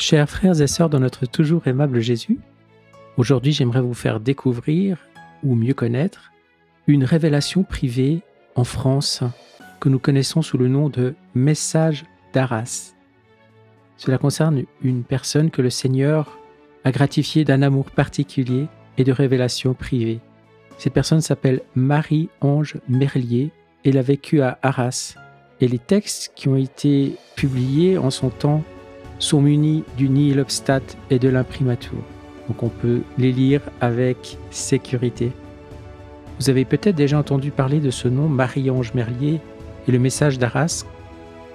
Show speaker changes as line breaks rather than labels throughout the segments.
Chers frères et sœurs dans notre toujours aimable Jésus, aujourd'hui j'aimerais vous faire découvrir, ou mieux connaître, une révélation privée en France que nous connaissons sous le nom de message d'Arras. Cela concerne une personne que le Seigneur a gratifiée d'un amour particulier et de révélations privées. Cette personne s'appelle Marie-Ange Merlier. Elle a vécu à Arras et les textes qui ont été publiés en son temps sont munis du nihil obstat et de l'imprimatur. Donc on peut les lire avec sécurité. Vous avez peut-être déjà entendu parler de ce nom, Marie-Ange Merlier, et le message d'Arras.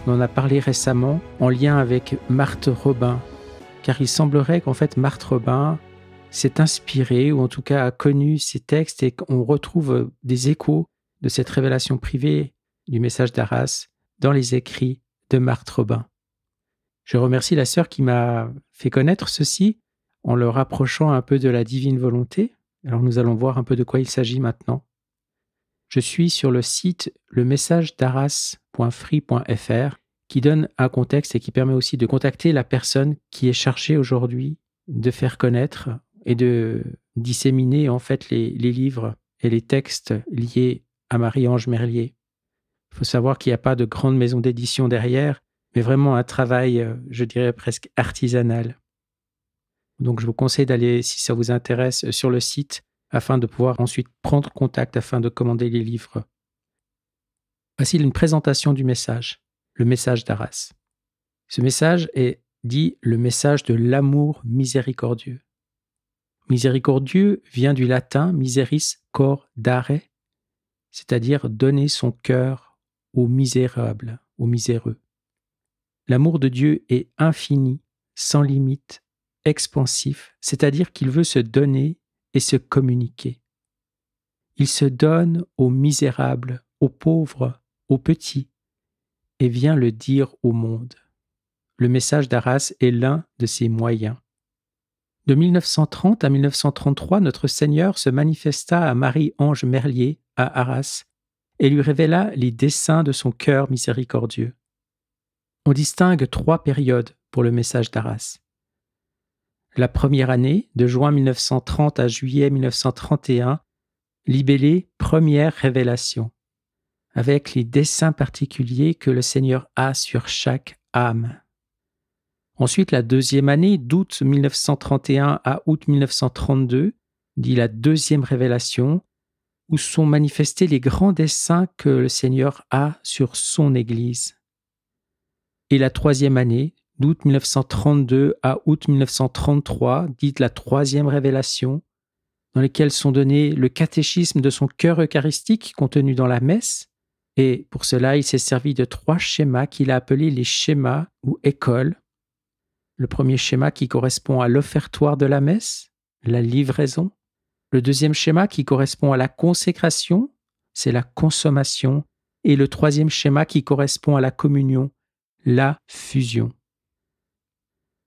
On en a parlé récemment en lien avec Marthe Robin, car il semblerait qu'en fait Marthe Robin s'est inspirée, ou en tout cas a connu ces textes, et qu'on retrouve des échos de cette révélation privée du message d'Arras dans les écrits de Marthe Robin. Je remercie la sœur qui m'a fait connaître ceci en le rapprochant un peu de la divine volonté. Alors nous allons voir un peu de quoi il s'agit maintenant. Je suis sur le site lemessagedaras.free.fr qui donne un contexte et qui permet aussi de contacter la personne qui est chargée aujourd'hui de faire connaître et de disséminer en fait les livres et les textes liés à Marie-Ange Merlier. Il faut savoir qu'il n'y a pas de grande maison d'édition derrière, mais vraiment un travail, je dirais presque artisanal. Donc je vous conseille d'aller, si ça vous intéresse, sur le site afin de pouvoir ensuite prendre contact afin de commander les livres. Voici une présentation du message, le message d'Arras. Ce message est dit le message de l'amour miséricordieux. Miséricordieux vient du latin miseris cor dare, c'est-à-dire donner son cœur aux misérables, aux miséreux. L'amour de Dieu est infini, sans limite, expansif, c'est-à-dire qu'il veut se donner et se communiquer. Il se donne aux misérables, aux pauvres, aux petits, et vient le dire au monde. Le message d'Arras est l'un de ses moyens. De 1930 à 1933, notre Seigneur se manifesta à Marie-Ange Merlier, à Arras, et lui révéla les desseins de son cœur miséricordieux. On distingue 3 périodes pour le message d'Arras. La première année, de juin 1930 à juillet 1931, libellée Première révélation, avec les desseins particuliers que le Seigneur a sur chaque âme. Ensuite, la deuxième année, d'août 1931 à août 1932, dit la deuxième révélation, où sont manifestés les grands desseins que le Seigneur a sur son Église. Et la troisième année, d'août 1932 à août 1933, dite la troisième révélation, dans lesquelles sont donnés le catéchisme de son cœur eucharistique contenu dans la messe, et pour cela il s'est servi de 3 schémas qu'il a appelés les schémas ou écoles. Le premier schéma qui correspond à l'offertoire de la messe, la livraison. Le deuxième schéma qui correspond à la consécration, c'est la consommation. Et le troisième schéma qui correspond à la communion, la fusion.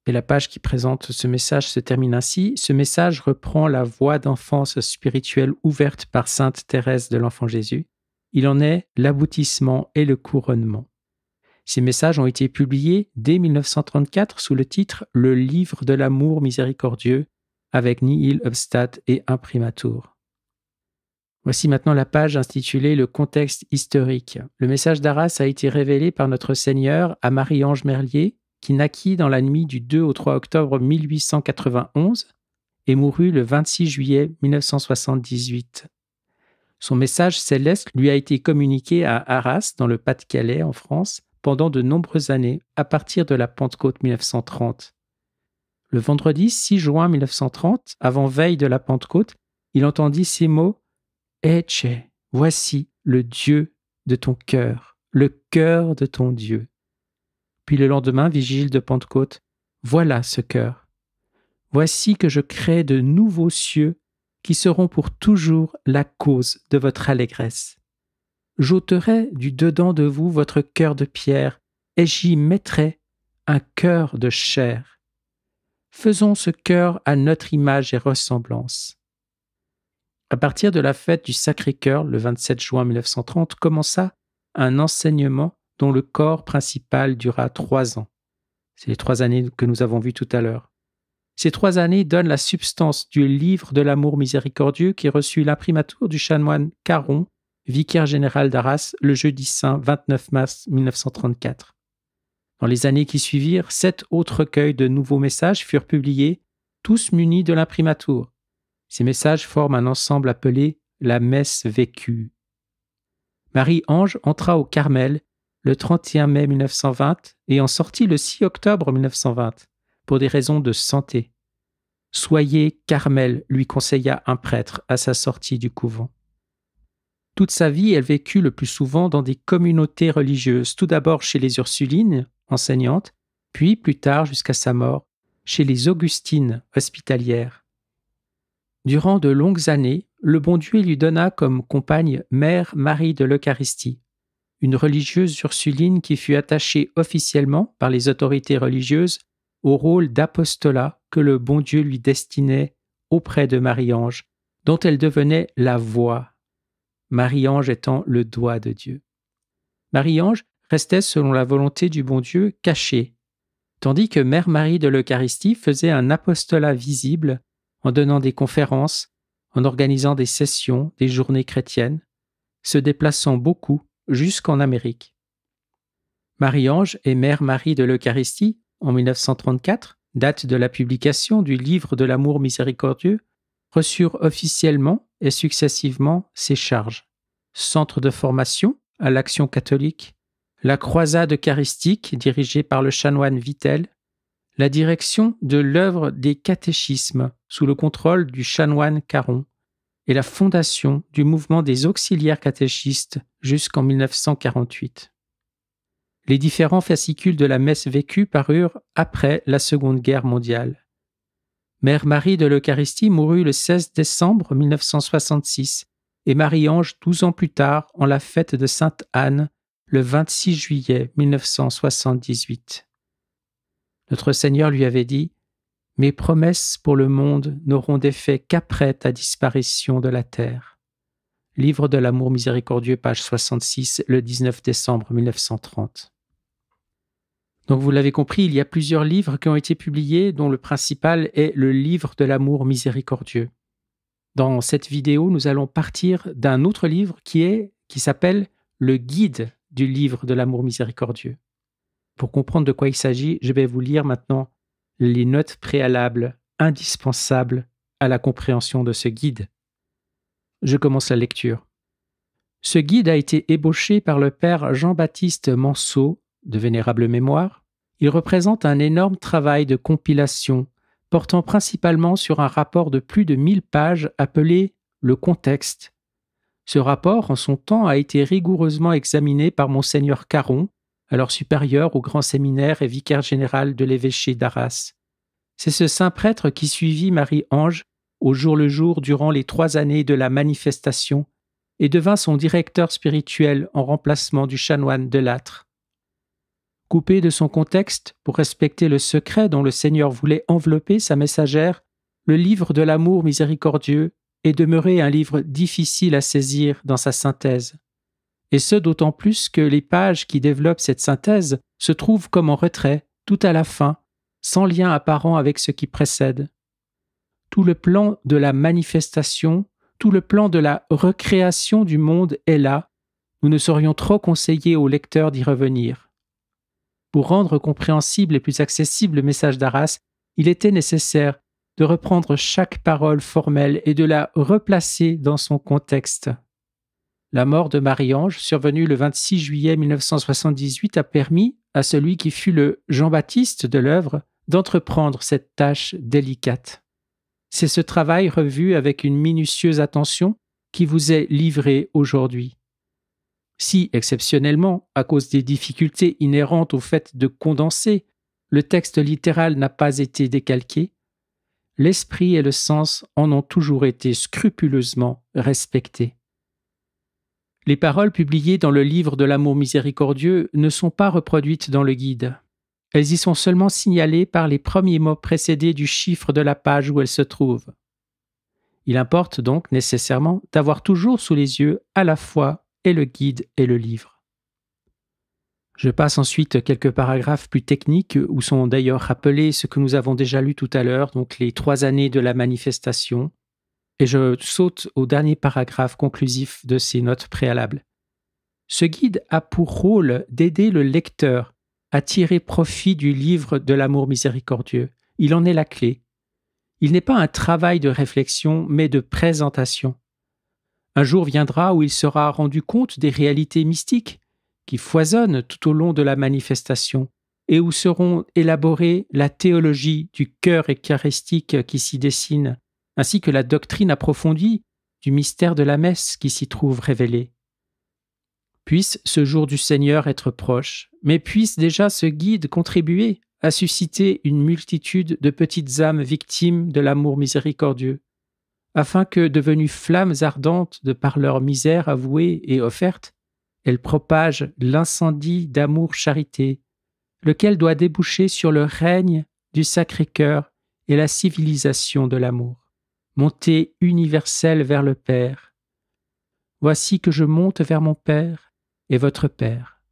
Et la page qui présente ce message se termine ainsi. Ce message reprend la voie d'enfance spirituelle ouverte par sainte Thérèse de l'Enfant Jésus. Il en est l'aboutissement et le couronnement. Ces messages ont été publiés dès 1934 sous le titre « Le livre de l'amour miséricordieux » avec nihil obstat et imprimatur. Voici maintenant la page intitulée « Le contexte historique ». Le message d'Arras a été révélé par notre Seigneur à Marie-Ange Merlier, qui naquit dans la nuit du 2 au 3 octobre 1891 et mourut le 26 juillet 1978. Son message céleste lui a été communiqué à Arras, dans le Pas-de-Calais, en France, pendant de nombreuses années, à partir de la Pentecôte 1930. Le vendredi 6 juin 1930, avant veille de la Pentecôte, il entendit ces mots « Ecce, voici le Dieu de ton cœur, le cœur de ton Dieu. » Puis le lendemain, vigile de Pentecôte, « Voilà ce cœur. Voici que je crée de nouveaux cieux qui seront pour toujours la cause de votre allégresse. J'ôterai du dedans de vous votre cœur de pierre et j'y mettrai un cœur de chair. Faisons ce cœur à notre image et ressemblance. » À partir de la fête du Sacré-Cœur, le 27 juin 1930, commença un enseignement dont le corps principal dura 3 ans. C'est les 3 années que nous avons vues tout à l'heure. Ces 3 années donnent la substance du livre de l'amour miséricordieux qui reçut l'imprimatur du chanoine Caron, vicaire général d'Arras, le jeudi saint 29 mars 1934. Dans les années qui suivirent, 7 autres recueils de nouveaux messages furent publiés, tous munis de l'imprimatur. Ces messages forment un ensemble appelé la messe vécue. Marie-Ange entra au Carmel le 31 mai 1920 et en sortit le 6 octobre 1920 pour des raisons de santé. « Soyez Carmel », lui conseilla un prêtre à sa sortie du couvent. Toute sa vie, elle vécut le plus souvent dans des communautés religieuses, tout d'abord chez les Ursulines, enseignantes, puis plus tard, jusqu'à sa mort, chez les Augustines, hospitalières. Durant de longues années, le bon Dieu lui donna comme compagne Mère Marie de l'Eucharistie, une religieuse ursuline qui fut attachée officiellement par les autorités religieuses au rôle d'apostolat que le bon Dieu lui destinait auprès de Marie-Ange, dont elle devenait la voix, Marie-Ange étant le doigt de Dieu. Marie-Ange restait, selon la volonté du bon Dieu, cachée, tandis que Mère Marie de l'Eucharistie faisait un apostolat visible en donnant des conférences, en organisant des sessions, des journées chrétiennes, se déplaçant beaucoup jusqu'en Amérique. Marie-Ange et Mère Marie de l'Eucharistie, en 1934, date de la publication du livre de l'amour miséricordieux, reçurent officiellement et successivement ces charges. Centre de formation à l'Action catholique, la croisade eucharistique dirigée par le chanoine Vitel, la direction de l'œuvre des catéchismes sous le contrôle du chanoine Caron et la fondation du mouvement des auxiliaires catéchistes jusqu'en 1948. Les différents fascicules de la messe vécue parurent après la Seconde Guerre mondiale. Mère Marie de l'Eucharistie mourut le 16 décembre 1966 et Marie-Ange 12 ans plus tard en la fête de Sainte Anne le 26 juillet 1978. Notre Seigneur lui avait dit « Mes promesses pour le monde n'auront d'effet qu'après ta disparition de la terre. » Livre de l'amour miséricordieux, page 66, le 19 décembre 1930. Donc vous l'avez compris, il y a plusieurs livres qui ont été publiés, dont le principal est le livre de l'amour miséricordieux. Dans cette vidéo, nous allons partir d'un autre livre qui s'appelle le guide du livre de l'amour miséricordieux. Pour comprendre de quoi il s'agit, je vais vous lire maintenant les notes préalables indispensables à la compréhension de ce guide. Je commence la lecture. Ce guide a été ébauché par le père Jean-Baptiste Manceau, de vénérable mémoire. Il représente un énorme travail de compilation portant principalement sur un rapport de plus de 1000 pages appelé « Le contexte ». Ce rapport, en son temps, a été rigoureusement examiné par Monseigneur Caron, alors supérieur au grand séminaire et vicaire général de l'évêché d'Arras. C'est ce saint prêtre qui suivit Marie-Ange au jour le jour durant les 3 années de la manifestation et devint son directeur spirituel en remplacement du chanoine de Lattre. Coupé de son contexte pour respecter le secret dont le Seigneur voulait envelopper sa messagère, le livre de l'amour miséricordieux est demeuré un livre difficile à saisir dans sa synthèse. Et ce d'autant plus que les pages qui développent cette synthèse se trouvent comme en retrait, tout à la fin, sans lien apparent avec ce qui précède. Tout le plan de la manifestation, tout le plan de la recréation du monde est là, nous ne saurions trop conseiller au lecteur d'y revenir. Pour rendre compréhensible et plus accessible le message d'Arras, il était nécessaire de reprendre chaque parole formelle et de la replacer dans son contexte. La mort de Marie-Ange, survenue le 26 juillet 1978, a permis à celui qui fut le Jean-Baptiste de l'œuvre d'entreprendre cette tâche délicate. C'est ce travail revu avec une minutieuse attention qui vous est livré aujourd'hui. Si, exceptionnellement, à cause des difficultés inhérentes au fait de condenser, le texte littéral n'a pas été décalqué, l'esprit et le sens en ont toujours été scrupuleusement respectés. Les paroles publiées dans le livre de l'amour miséricordieux ne sont pas reproduites dans le guide. Elles y sont seulement signalées par les premiers mots précédés du chiffre de la page où elles se trouvent. Il importe donc nécessairement d'avoir toujours sous les yeux à la fois et le guide et le livre. Je passe ensuite quelques paragraphes plus techniques où sont d'ailleurs rappelés ce que nous avons déjà lu tout à l'heure, donc les 3 années de la manifestation, et je saute au dernier paragraphe conclusif de ces notes préalables. Ce guide a pour rôle d'aider le lecteur à tirer profit du livre de l'amour miséricordieux. Il en est la clé. Il n'est pas un travail de réflexion, mais de présentation. Un jour viendra où il sera rendu compte des réalités mystiques qui foisonnent tout au long de la manifestation et où seront élaborées la théologie du cœur eucharistique qui s'y dessine, ainsi que la doctrine approfondie du mystère de la messe qui s'y trouve révélée. Puisse ce jour du Seigneur être proche, mais puisse déjà ce guide contribuer à susciter une multitude de petites âmes victimes de l'amour miséricordieux, afin que, devenues flammes ardentes de par leur misère avouée et offerte, elles propagent l'incendie d'amour-charité, lequel doit déboucher sur le règne du Sacré-Cœur et la civilisation de l'amour, montée universelle vers le Père. Voici que je monte vers mon Père et votre Père,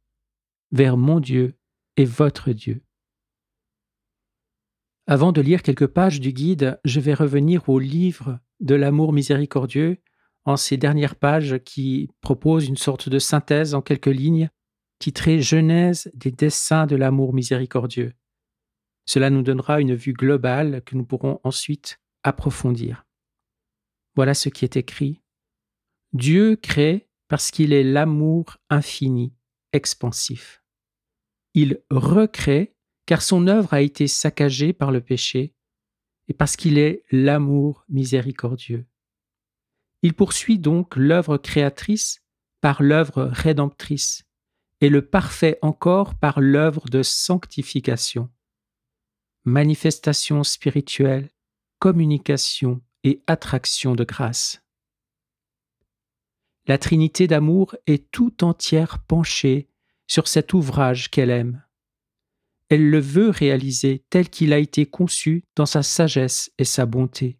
vers mon Dieu et votre Dieu. Avant de lire quelques pages du guide, je vais revenir au livre de l'amour miséricordieux en ces dernières pages qui proposent une sorte de synthèse en quelques lignes titrée « Genèse des desseins de l'amour miséricordieux ». Cela nous donnera une vue globale que nous pourrons ensuite approfondir. Voilà ce qui est écrit. Dieu crée parce qu'il est l'amour infini, expansif. Il recrée car son œuvre a été saccagée par le péché et parce qu'il est l'amour miséricordieux. Il poursuit donc l'œuvre créatrice par l'œuvre rédemptrice et le parfait encore par l'œuvre de sanctification. Manifestation spirituelle, communication et attraction de grâce. La Trinité d'amour est tout entière penchée sur cet ouvrage qu'elle aime. Elle le veut réaliser tel qu'il a été conçu dans sa sagesse et sa bonté.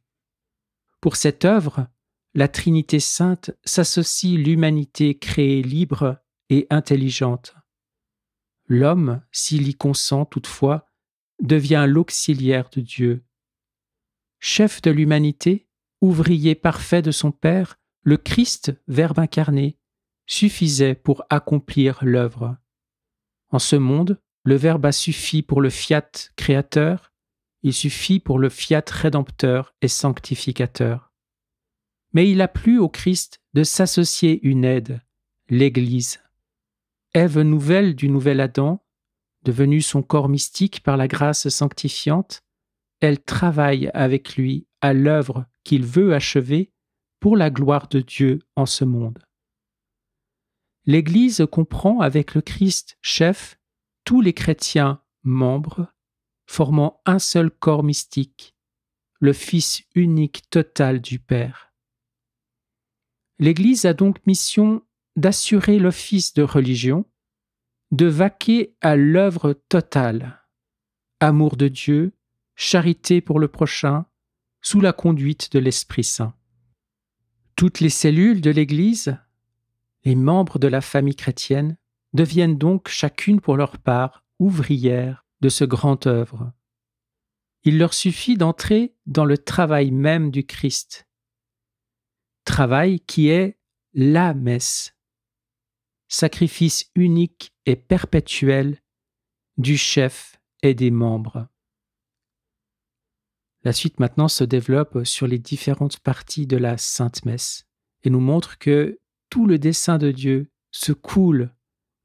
Pour cette œuvre, la Trinité sainte s'associe l'humanité créée libre et intelligente. L'homme, s'il y consent toutefois, devient l'auxiliaire de Dieu. Chef de l'humanité, ouvrier parfait de son Père, le Christ, Verbe incarné, suffisait pour accomplir l'œuvre. En ce monde, le Verbe a suffi pour le fiat créateur, il suffit pour le fiat rédempteur et sanctificateur. Mais il a plu au Christ de s'associer une aide, l'Église. Ève nouvelle du nouvel Adam, devenue son corps mystique par la grâce sanctifiante, elle travaille avec lui à l'œuvre qu'il veut achever pour la gloire de Dieu en ce monde. L'Église comprend avec le Christ chef tous les chrétiens membres, formant un seul corps mystique, le Fils unique total du Père. L'Église a donc mission d'assurer l'office de religion, de vaquer à l'œuvre totale, amour de Dieu, charité pour le prochain, sous la conduite de l'Esprit Saint. Toutes les cellules de l'Église, les membres de la famille chrétienne, deviennent donc chacune pour leur part ouvrières de ce grand œuvre. Il leur suffit d'entrer dans le travail même du Christ, travail qui est la messe, sacrifice unique et perpétuel du chef et des membres. La suite maintenant se développe sur les différentes parties de la Sainte Messe et nous montre que tout le dessein de Dieu se coule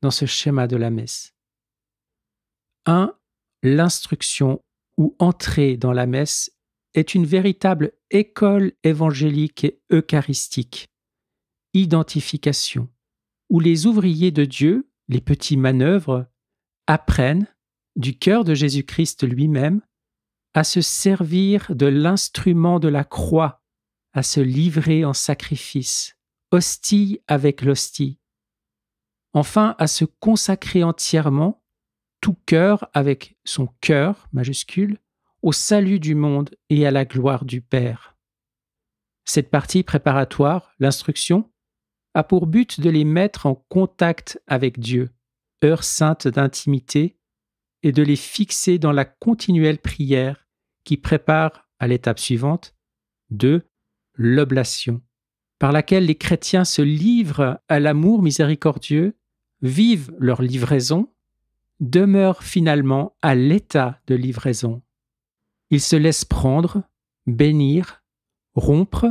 dans ce schéma de la messe. 1. L'instruction ou entrée dans la messe est une véritable école évangélique et eucharistique, identification, où les ouvriers de Dieu, les petits manœuvres, apprennent, du cœur de Jésus-Christ lui-même, à se servir de l'instrument de la croix, à se livrer en sacrifice, hostie avec l'hostie. Enfin, à se consacrer entièrement, tout cœur avec son cœur majuscule, au salut du monde et à la gloire du Père. Cette partie préparatoire, l'instruction, a pour but de les mettre en contact avec Dieu, heures saintes d'intimité et de les fixer dans la continuelle prière qui prépare à l'étape suivante de l'oblation, par laquelle les chrétiens se livrent à l'amour miséricordieux, vivent leur livraison, demeurent finalement à l'état de livraison. Ils se laissent prendre, bénir, rompre,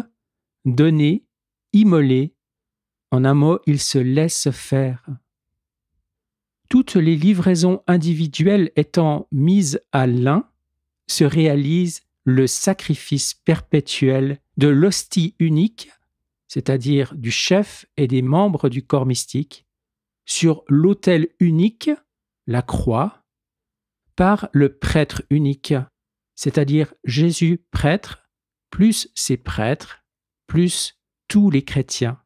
donner, immoler. En un mot, ils se laissent faire. Toutes les livraisons individuelles étant mises à l'un, se réalise le sacrifice perpétuel de l'hostie unique, c'est-à-dire du chef et des membres du corps mystique, sur l'autel unique, la croix, par le prêtre unique, c'est-à-dire Jésus prêtre, plus ses prêtres, plus tous les chrétiens.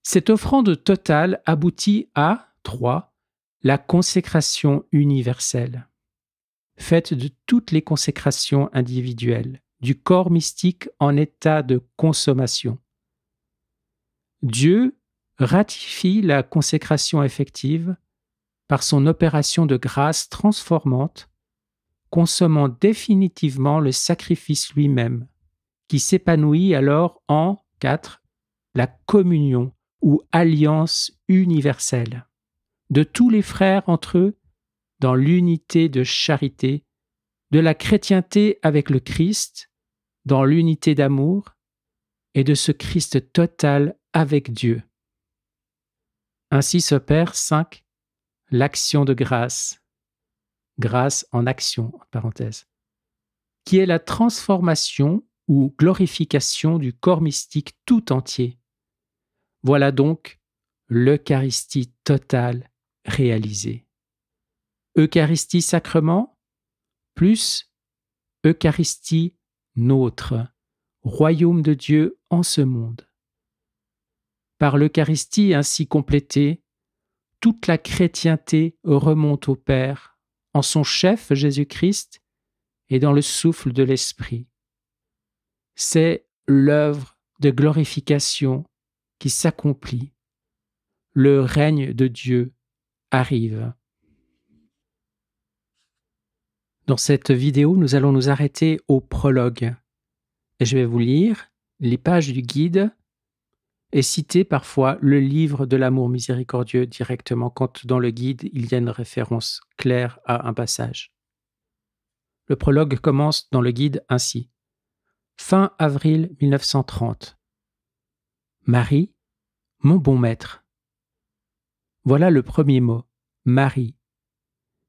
Cette offrande totale aboutit à 3. La consécration universelle, faite de toutes les consécrations individuelles, du corps mystique en état de consommation. Dieu ratifie la consécration effective par son opération de grâce transformante, consommant définitivement le sacrifice lui-même, qui s'épanouit alors en 4. La communion ou alliance universelle de tous les frères entre eux dans l'unité de charité, de la chrétienté avec le Christ, dans l'unité d'amour et de ce Christ total avec Dieu. Ainsi s'opère 5. L'action de grâce, grâce en action, en parenthèse, qui est la transformation ou glorification du corps mystique tout entier. Voilà donc l'Eucharistie totale réalisée. Eucharistie sacrement plus Eucharistie nôtre, royaume de Dieu en ce monde. Par l'Eucharistie ainsi complétée, toute la chrétienté remonte au Père, en son chef Jésus-Christ et dans le souffle de l'Esprit. C'est l'œuvre de glorification qui s'accomplit. Le règne de Dieu arrive. Dans cette vidéo, nous allons nous arrêter au prologue. Et je vais vous lire les pages du guide et citer parfois le livre de l'amour miséricordieux directement quand dans le guide il y a une référence claire à un passage. Le prologue commence dans le guide ainsi. Fin avril 1930. Marie, mon bon maître. Voilà le premier mot, Marie.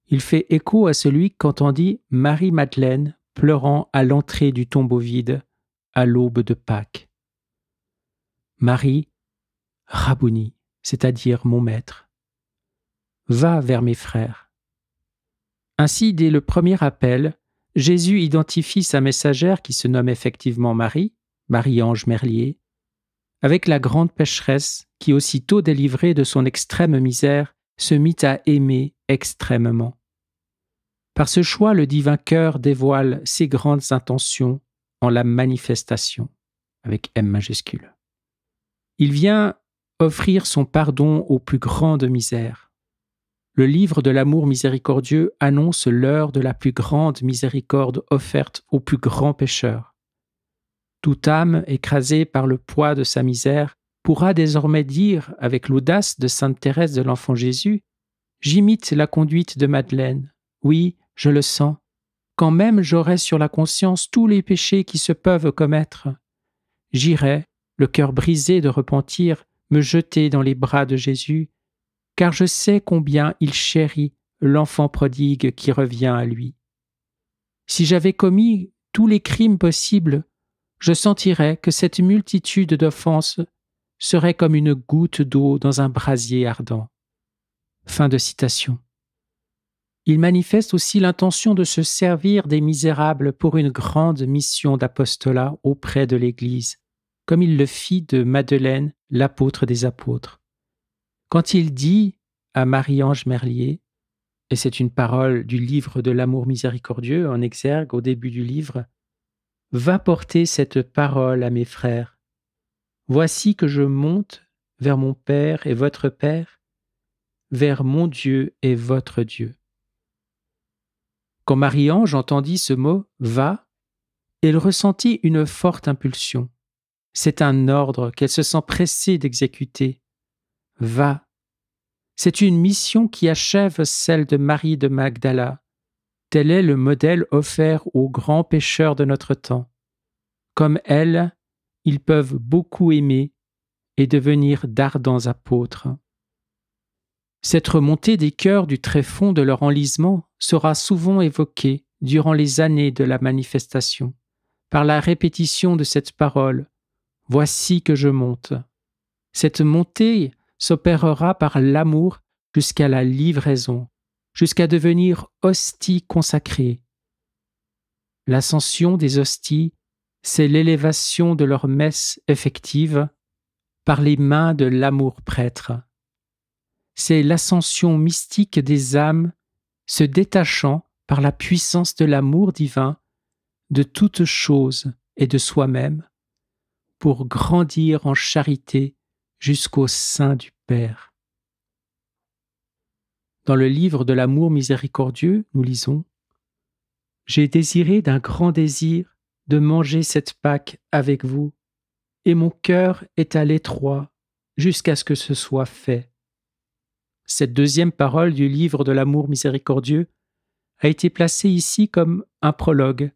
Il fait écho à celui qu'entendit Marie-Madeleine pleurant à l'entrée du tombeau vide à l'aube de Pâques. Marie, Rabouni, c'est-à-dire mon maître. Va vers mes frères. Ainsi, dès le premier appel, Jésus identifie sa messagère qui se nomme effectivement Marie, Marie-Ange Merlier, avec la grande pécheresse qui, aussitôt délivrée de son extrême misère, se mit à aimer extrêmement. Par ce choix, le divin cœur dévoile ses grandes intentions en la manifestation, avec M majuscule. Il vient offrir son pardon aux plus grandes misères. Le livre de l'amour miséricordieux annonce l'heure de la plus grande miséricorde offerte aux plus grands pécheurs. Toute âme écrasée par le poids de sa misère pourra désormais dire, avec l'audace de sainte Thérèse de l'Enfant Jésus, « J'imite la conduite de Madeleine. Oui, je le sens. Quand même j'aurai sur la conscience tous les péchés qui se peuvent commettre. J'irai, le cœur brisé de repentir, me jeter dans les bras de Jésus, car je sais combien il chérit l'enfant prodigue qui revient à lui. Si j'avais commis tous les crimes possibles, je sentirais que cette multitude d'offenses serait comme une goutte d'eau dans un brasier ardent. » Fin de citation. Il manifeste aussi l'intention de se servir des misérables pour une grande mission d'apostolat auprès de l'Église, comme il le fit de Madeleine, l'apôtre des apôtres. Quand il dit à Marie-Ange Merlier, et c'est une parole du livre de l'amour miséricordieux en exergue au début du livre, « Va porter cette parole à mes frères. Voici que je monte vers mon Père et votre Père, vers mon Dieu et votre Dieu. » Quand Marie-Ange entendit ce mot « va », elle ressentit une forte impulsion. C'est un ordre qu'elle se sent pressée d'exécuter. « Va ». C'est une mission qui achève celle de Marie de Magdala. Tel est le modèle offert aux grands pécheurs de notre temps. Comme elle, ils peuvent beaucoup aimer et devenir d'ardents apôtres. Cette remontée des cœurs du tréfonds de leur enlisement sera souvent évoquée durant les années de la manifestation, par la répétition de cette parole « Voici que je monte ». Cette montée s'opérera par l'amour jusqu'à la livraison, jusqu'à devenir hosties consacrées. L'ascension des hosties, c'est l'élévation de leur messe effective par les mains de l'amour prêtre. C'est l'ascension mystique des âmes se détachant par la puissance de l'amour divin de toutes choses et de soi-même pour grandir en charité jusqu'au sein du Père. Dans le livre de l'amour miséricordieux, nous lisons « J'ai désiré d'un grand désir de manger cette Pâque avec vous, et mon cœur est à l'étroit jusqu'à ce que ce soit fait. » Cette deuxième parole du livre de l'amour miséricordieux a été placée ici comme un prologue,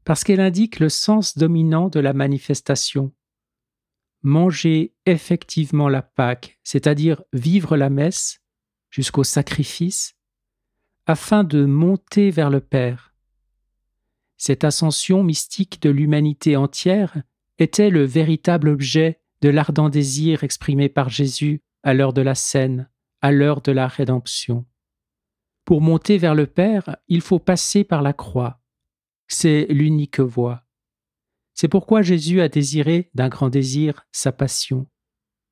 parce qu'elle indique le sens dominant de la manifestation. Manger effectivement la Pâque, c'est-à-dire vivre la messe jusqu'au sacrifice, afin de monter vers le Père. Cette ascension mystique de l'humanité entière était le véritable objet de l'ardent désir exprimé par Jésus à l'heure de la scène, à l'heure de la rédemption. Pour monter vers le Père, il faut passer par la croix. C'est l'unique voie. C'est pourquoi Jésus a désiré d'un grand désir sa passion.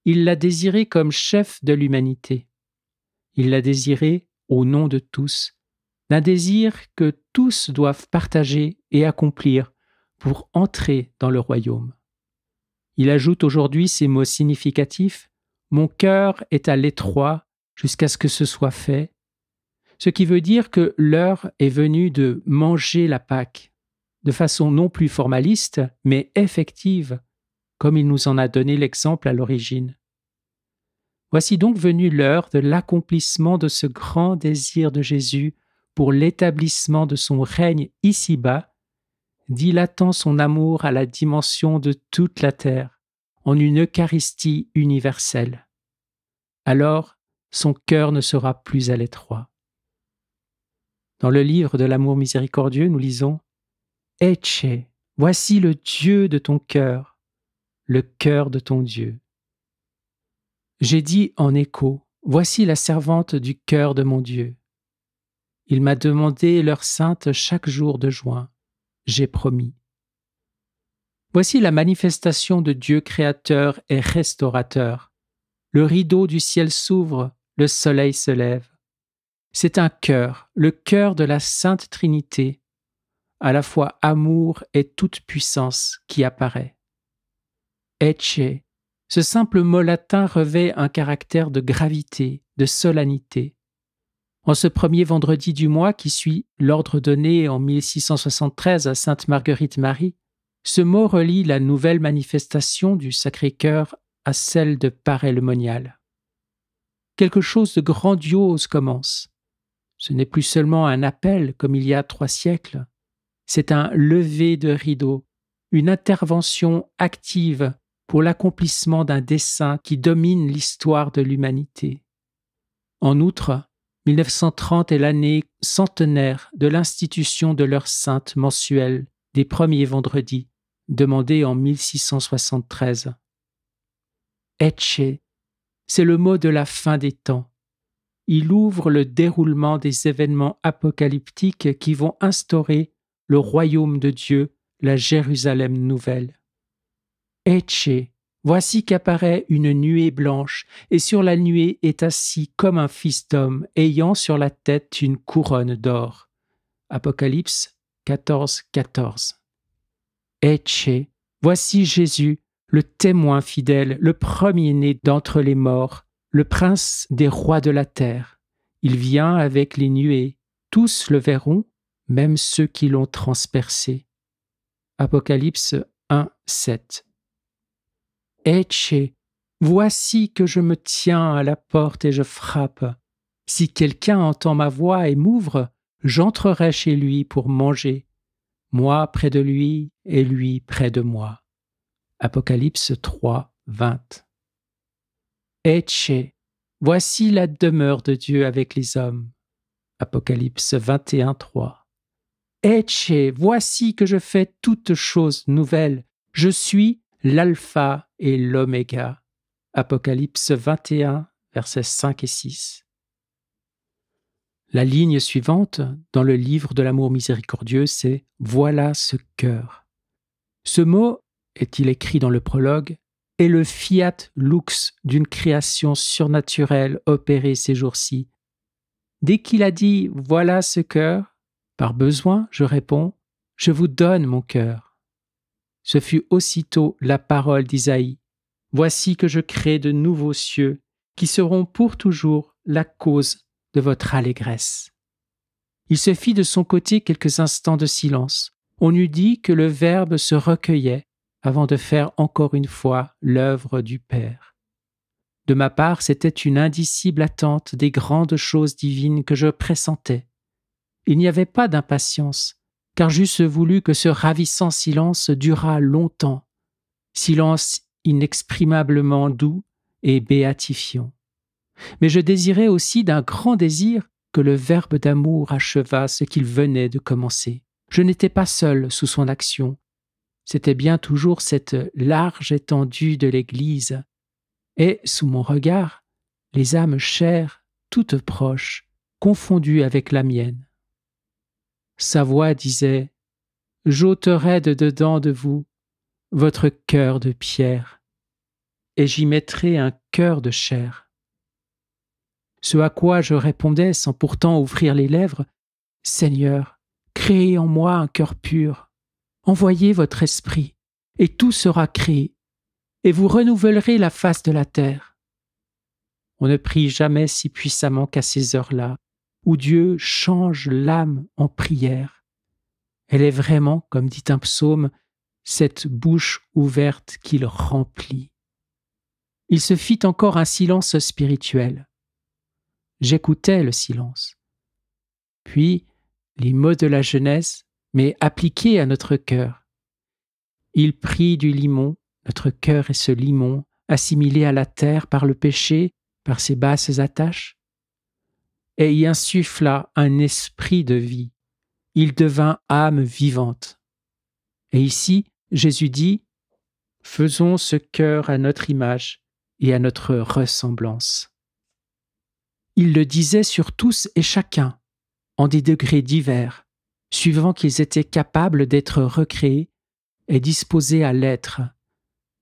Il l'a désiré comme chef de l'humanité. Il l'a désiré au nom de tous, d'un désir que tous doivent partager et accomplir pour entrer dans le royaume. Il ajoute aujourd'hui ces mots significatifs « Mon cœur est à l'étroit jusqu'à ce que ce soit fait », ce qui veut dire que l'heure est venue de manger la Pâque, de façon non plus formaliste, mais effective, comme il nous en a donné l'exemple à l'origine. Voici donc venue l'heure de l'accomplissement de ce grand désir de Jésus pour l'établissement de son règne ici-bas, dilatant son amour à la dimension de toute la terre, en une Eucharistie universelle. Alors, son cœur ne sera plus à l'étroit. Dans le livre de l'amour miséricordieux, nous lisons « Ecce, voici le Dieu de ton cœur, le cœur de ton Dieu. » J'ai dit en écho, « Voici la servante du cœur de mon Dieu. » Il m'a demandé l'heure sainte chaque jour de juin. J'ai promis. Voici la manifestation de Dieu créateur et restaurateur. Le rideau du ciel s'ouvre, le soleil se lève. C'est un cœur, le cœur de la Sainte Trinité, à la fois amour et toute puissance qui apparaît. Ecce, ce simple mot latin revêt un caractère de gravité, de solennité. En ce premier vendredi du mois qui suit l'ordre donné en 1673 à Sainte Marguerite Marie, ce mot relie la nouvelle manifestation du Sacré-Cœur à celle de Paray-le-Monial. Quelque chose de grandiose commence. Ce n'est plus seulement un appel comme il y a 3 siècles, c'est un lever de rideau, une intervention active pour l'accomplissement d'un dessein qui domine l'histoire de l'humanité. En outre, 1930 est l'année centenaire de l'institution de l'heure sainte mensuelle des premiers vendredis, demandée en 1673. Ecce, c'est le mot de la fin des temps. Il ouvre le déroulement des événements apocalyptiques qui vont instaurer le royaume de Dieu, la Jérusalem nouvelle. Ecce, voici qu'apparaît une nuée blanche, et sur la nuée est assis comme un fils d'homme, ayant sur la tête une couronne d'or. Apocalypse 14, 14. Ecce, voici Jésus, le témoin fidèle, le premier-né d'entre les morts, le prince des rois de la terre. Il vient avec les nuées. Tous le verront, même ceux qui l'ont transpercé. Apocalypse 1, 7. Ecce, voici que je me tiens à la porte et je frappe. Si quelqu'un entend ma voix et m'ouvre, j'entrerai chez lui pour manger, moi près de lui et lui près de moi. Apocalypse 3, 20. Ecce, voici la demeure de Dieu avec les hommes. Apocalypse 21, 3. Ecce, voici que je fais toutes choses nouvelles. Je suis l'alpha et l'oméga. Apocalypse 21, versets 5 et 6. La ligne suivante dans le livre de l'amour miséricordieux, c'est « Voilà ce cœur ». Ce mot, est-il écrit dans le prologue, est le fiat lux d'une création surnaturelle opérée ces jours-ci. Dès qu'il a dit « Voilà ce cœur », par besoin, je réponds « Je vous donne mon cœur ». Ce fut aussitôt la parole d'Isaïe. « Voici que je crée de nouveaux cieux qui seront pour toujours la cause de votre allégresse. » Il se fit de son côté quelques instants de silence. On eût dit que le Verbe se recueillait avant de faire encore une fois l'œuvre du Père. De ma part, c'était une indicible attente des grandes choses divines que je pressentais. Il n'y avait pas d'impatience, car j'eusse voulu que ce ravissant silence durât longtemps, silence inexprimablement doux et béatifiant. Mais je désirais aussi d'un grand désir que le Verbe d'amour achevât ce qu'il venait de commencer. Je n'étais pas seul sous son action. C'était bien toujours cette large étendue de l'Église, et, sous mon regard, les âmes chères, toutes proches, confondues avec la mienne. Sa voix disait « J'ôterai de dedans de vous votre cœur de pierre, et j'y mettrai un cœur de chair. » Ce à quoi je répondais sans pourtant ouvrir les lèvres, « Seigneur, créez en moi un cœur pur, envoyez votre esprit, et tout sera créé, et vous renouvellerez la face de la terre. » On ne prie jamais si puissamment qu'à ces heures-là, où Dieu change l'âme en prière. Elle est vraiment, comme dit un psaume, cette bouche ouverte qu'il remplit. Il se fit encore un silence spirituel. J'écoutais le silence. Puis, les mots de la jeunesse, mais appliqués à notre cœur. Il prit du limon, notre cœur est ce limon, assimilé à la terre par le péché, par ses basses attaches, et y insuffla un esprit de vie. Il devint âme vivante. Et ici, Jésus dit « Faisons ce cœur à notre image et à notre ressemblance. » Il le disait sur tous et chacun, en des degrés divers, suivant qu'ils étaient capables d'être recréés et disposés à l'être.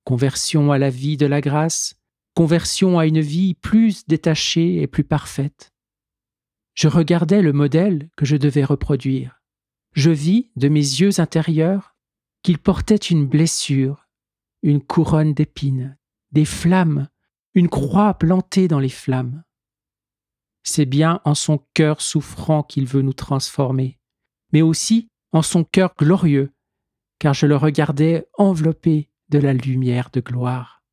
Conversion à la vie de la grâce, conversion à une vie plus détachée et plus parfaite. Je regardais le modèle que je devais reproduire. Je vis de mes yeux intérieurs qu'il portait une blessure, une couronne d'épines, des flammes, une croix plantée dans les flammes. C'est bien en son cœur souffrant qu'il veut nous transformer, mais aussi en son cœur glorieux, car je le regardais enveloppé de la lumière de gloire.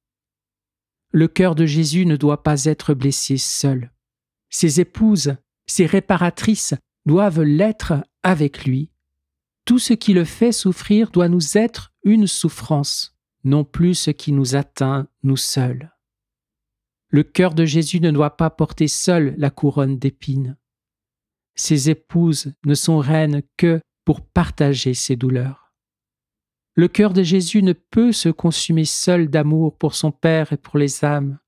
Le cœur de Jésus ne doit pas être blessé seul. Ses épouses, ses réparatrices doivent l'être avec lui. Tout ce qui le fait souffrir doit nous être une souffrance, non plus ce qui nous atteint nous seuls. Le cœur de Jésus ne doit pas porter seul la couronne d'épines. Ses épouses ne sont reines que pour partager ses douleurs. Le cœur de Jésus ne peut se consumer seul d'amour pour son Père et pour les âmes.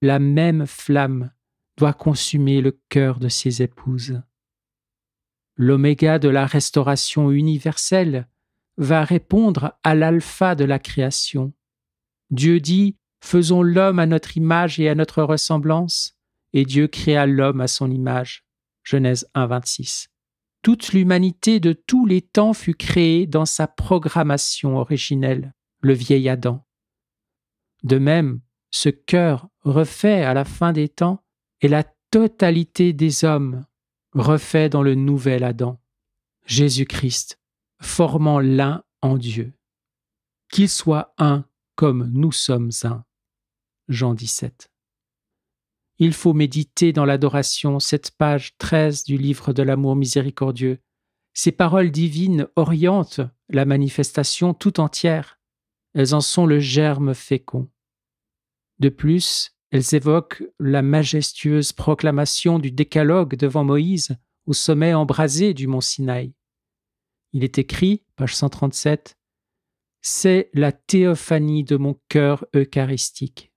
La même flamme doit consumer le cœur de ses épouses. L'oméga de la restauration universelle va répondre à l'alpha de la création. Dieu dit « Faisons l'homme à notre image et à notre ressemblance » et Dieu créa l'homme à son image. Genèse 1, 26. Toute l'humanité de tous les temps fut créée dans sa programmation originelle, le vieil Adam. De même, ce cœur refait à la fin des temps est la totalité des hommes refait dans le nouvel Adam, Jésus-Christ, formant l'un en Dieu. Qu'il soit un comme nous sommes un. Jean 17. Il faut méditer dans l'adoration cette page 13 du livre de l'amour miséricordieux. Ces paroles divines orientent la manifestation tout entière. Elles en sont le germe fécond. De plus, elles évoquent la majestueuse proclamation du décalogue devant Moïse au sommet embrasé du mont Sinaï. Il est écrit, page 137, « C'est la théophanie de mon cœur eucharistique ».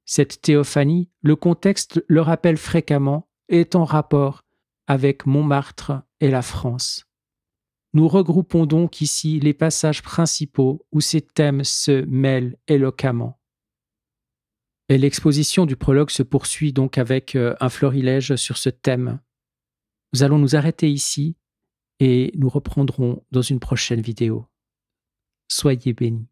Cette théophanie, le contexte le rappelle fréquemment, est en rapport avec Montmartre et la France. Nous regroupons donc ici les passages principaux où ces thèmes se mêlent éloquemment. Et l'exposition du prologue se poursuit donc avec un florilège sur ce thème. Nous allons nous arrêter ici et nous reprendrons dans une prochaine vidéo. Soyez bénis.